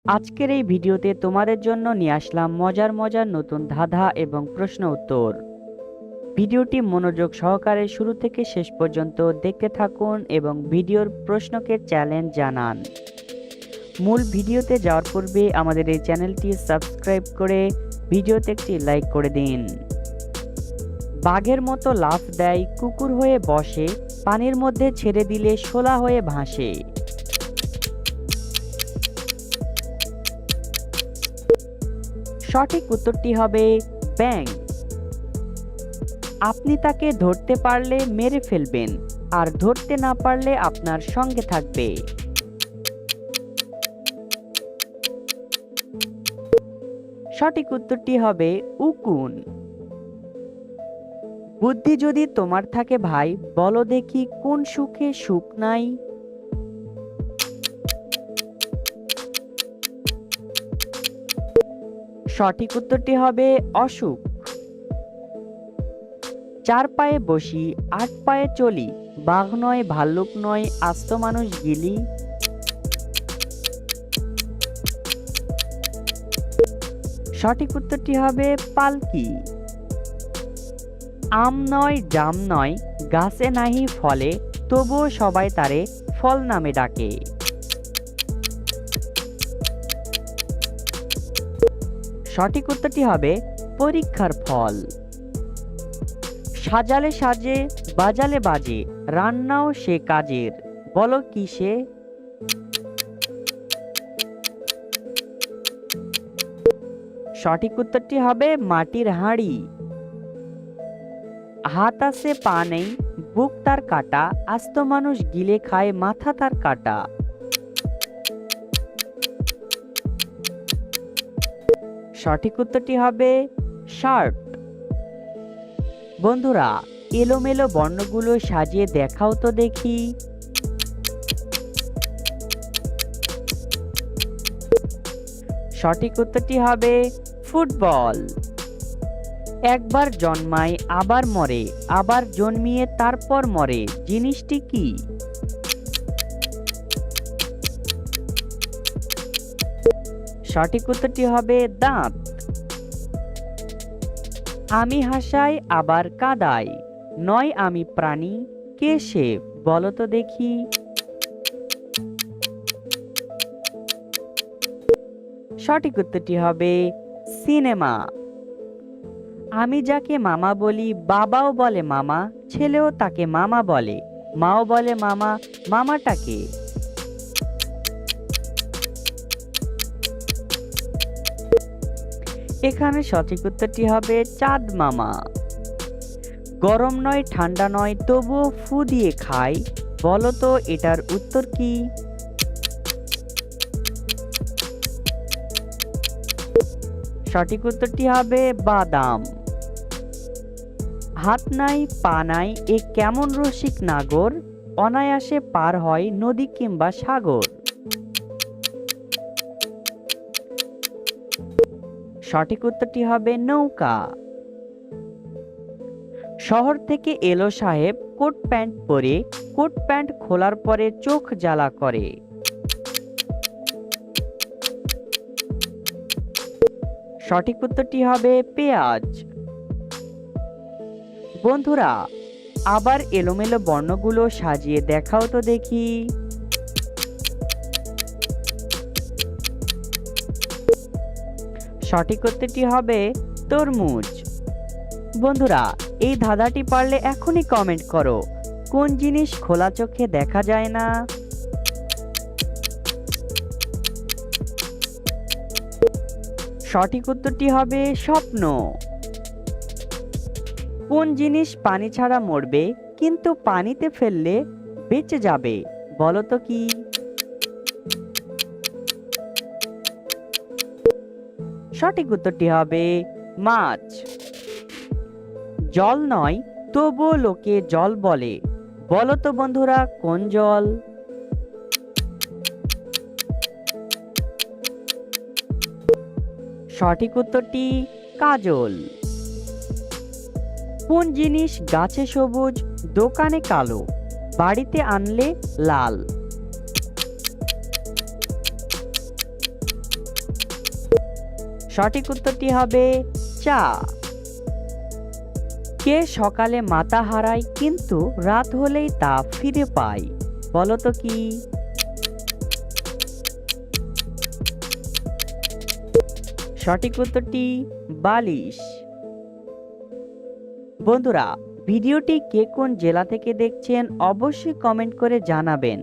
আজকের এই ভিডিওতে তোমাদের জন্য নিয়ে আসলাম মজার মজার নতুন ধাঁধা এবং প্রশ্ন উত্তর। ভিডিওটি মনোযোগ সহকারে শুরু থেকে শেষ পর্যন্ত দেখতে থাকুন এবং ভিডিওর প্রশ্নকে চ্যালেঞ্জ জানান। মূল ভিডিওতে যাওয়ার পূর্বে আমাদের এই চ্যানেলটি সাবস্ক্রাইব করে ভিডিওতে একটি লাইক করে দিন। বাঘের মতো লাফ দেয়, কুকুর হয়ে বসে, পানির মধ্যে ছেড়ে দিলে শোলা হয়ে ভাসে। সঠিক উত্তরটি হবে ব্যাঙ। আপনি তাকে ধরতে পারলে মেরে ফেলবেন, আর ধরতে না পারলে আপনার সঙ্গে থাকবে। সঠিক উত্তরটি হবে উকুন। বুদ্ধি যদি তোমার থাকে ভাই, বলো দেখি কোন সুখে সুখ নাই। সঠিক উত্তরটি হবে অসুখ। চার পায়ে বসি, আট পায়ে চলি, বাঘ নয়, ভাল্লুক নয়, আস্ত মানুষ গিলি। সঠিক উত্তরটি হবে পালকি। আম নয়, জাম নয়, গাছে নাহি ফলে, তবুও সবাই তারে ফল নামে ডাকে। সঠিক উত্তরটি হবে পরীক্ষার ফল। সাজালে সাজে, বাজালে বাজে, রান্নাও সে কাজের, বলো কি সে? সঠিক উত্তরটি হবে মাটির হাঁড়ি। হাত আছে পা নেই, বুক তার কাটা, আস্ত মানুষ গিলে খায়, মাথা তার কাটা। সঠিক উত্তরটি হবে শার্ট। বন্ধুরা, এলোমেলো বর্ণগুলো সাজিয়ে দেখাও তো দেখি। সঠিক উত্তরটি হবে ফুটবল। একবার জন্মায় আবার মরে, আবার জন্মিয়ে তারপর মরে, জিনিসটি কি? সঠিক উত্তরটি হবে দাঁত। আমি হাসাই আবার কাঁদাই, নয় আমি প্রাণী, কে সে, বলো তো দেখি। সঠিক উত্তরটি হবে সিনেমা। আমি যাকে মামা বলি, বাবাও বলে মামা, ছেলেও তাকে মামা বলে, মাও বলে মামা, মামাটাকে? এখানে সঠিক উত্তরটি হবে চাঁদ মামা। গরম নয়, ঠান্ডা নয়, তবুও ফু দিয়ে খাই, বলো তো এটার উত্তর কি? সঠিক উত্তরটি হবে বাদাম। হাত নাই পা নাই, এ কেমন রসিক নাগর, অনায়াসে পার হয় নদী কিংবা সাগর। সঠিক উত্তরটি হবে নৌকা। শহর থেকে এলো সাহেব কোট প্যান্ট পরে, কোট প্যান্ট খোলার পরে চোখ জ্বালা করে। সঠিক উত্তরটি হবে পেঁয়াজ। বন্ধুরা, আবার এলোমেলো বর্ণগুলো সাজিয়ে দেখাও তো দেখি। সঠিক উত্তরটি হবে তরমুজ। বন্ধুরা, এই ধাঁধাটি পারলে এখনই কমেন্ট করো, কোন জিনিস খোলা চোখে দেখা যায় না? সঠিক উত্তরটি হবে স্বপ্ন। কোন জিনিস পানি ছাড়া মরবে, কিন্তু পানিতে ফেললে বেঁচে যাবে, বলো তো কি? সঠিক উত্তরটি হবে মাছ। জল নয়, তবুও লোকে জল বলে, বলো তো বন্ধুরা কোন জল? সঠিক উত্তরটি কাজল। কোন জিনিস গাছে সবুজ, দোকানে কালো, বাড়িতে আনলে লাল? সঠিক উত্তরটি হবে চা। কে সকালে মাথা হারায় কিন্তু রাত হলেই তা ফিরে পায়, বলো তো কি? সঠিক উত্তরটি বালিশ। বন্ধুরা, ভিডিওটি কে কোন জেলা থেকে দেখছেন অবশ্যই কমেন্ট করে জানাবেন।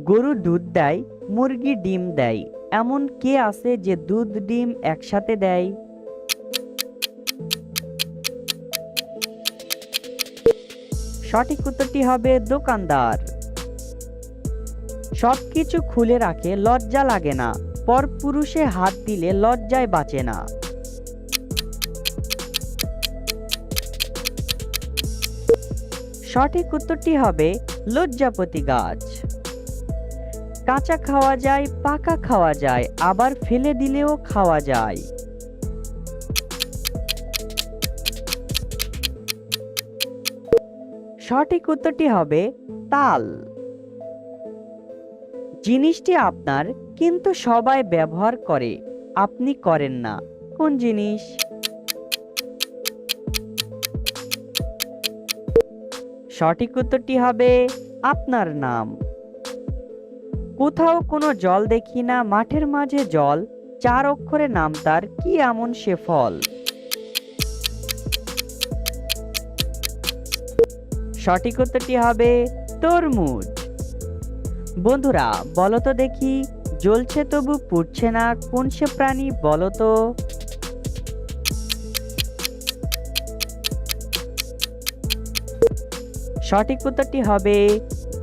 গরু দুধ দেয়, মুরগি ডিম দেয়, এমন কে আছে যে দুধ ডিম একসাথে দেয়? সঠিক উত্তরটি হবে দোকানদার। সবকিছু খুলে রাখে, লজ্জা লাগে না, পরপুরুষে হাত দিলে লজ্জায় বাঁচে না। সঠিক উত্তরটি হবে লজ্জাপতি গাছ। কাঁচা খাওয়া যায়, পাকা খাওয়া যায়, আবার ফেলে দিলেও খাওয়া যায়। সঠিক উত্তরটি হবে তাল। জিনিসটি আপনার কিন্তু সবাই ব্যবহার করে, আপনি করেন না, কোন জিনিস? সঠিক উত্তরটি হবে আপনার নাম। কোথাও কোনো জল দেখি না, মাঠের মাঝে জল, 4 অক্ষরে নাম তার, কি এমন সে ফল? সঠিক উত্তরটি হবে তরমুজ। বন্ধুরা, বলো তো দেখি, জ্বলছে তবু পুড়ছে না, কোন সে প্রাণী, বলো তো? সঠিক উত্তরটি হবে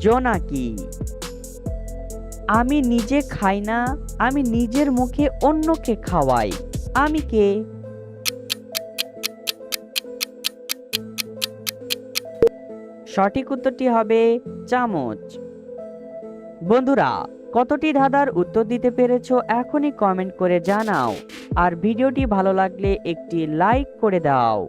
জোনাকি। আমি নিজে খাই না, আমি নিজের মুখে অন্যকে খাওয়াই, আমি কে? সঠিক উত্তরটি হবে চামচ। বন্ধুরা, কতটি ধাঁধার উত্তর দিতে পেরেছো এখনই কমেন্ট করে জানাও, আর ভিডিওটি ভালো লাগলে একটি লাইক করে দাও।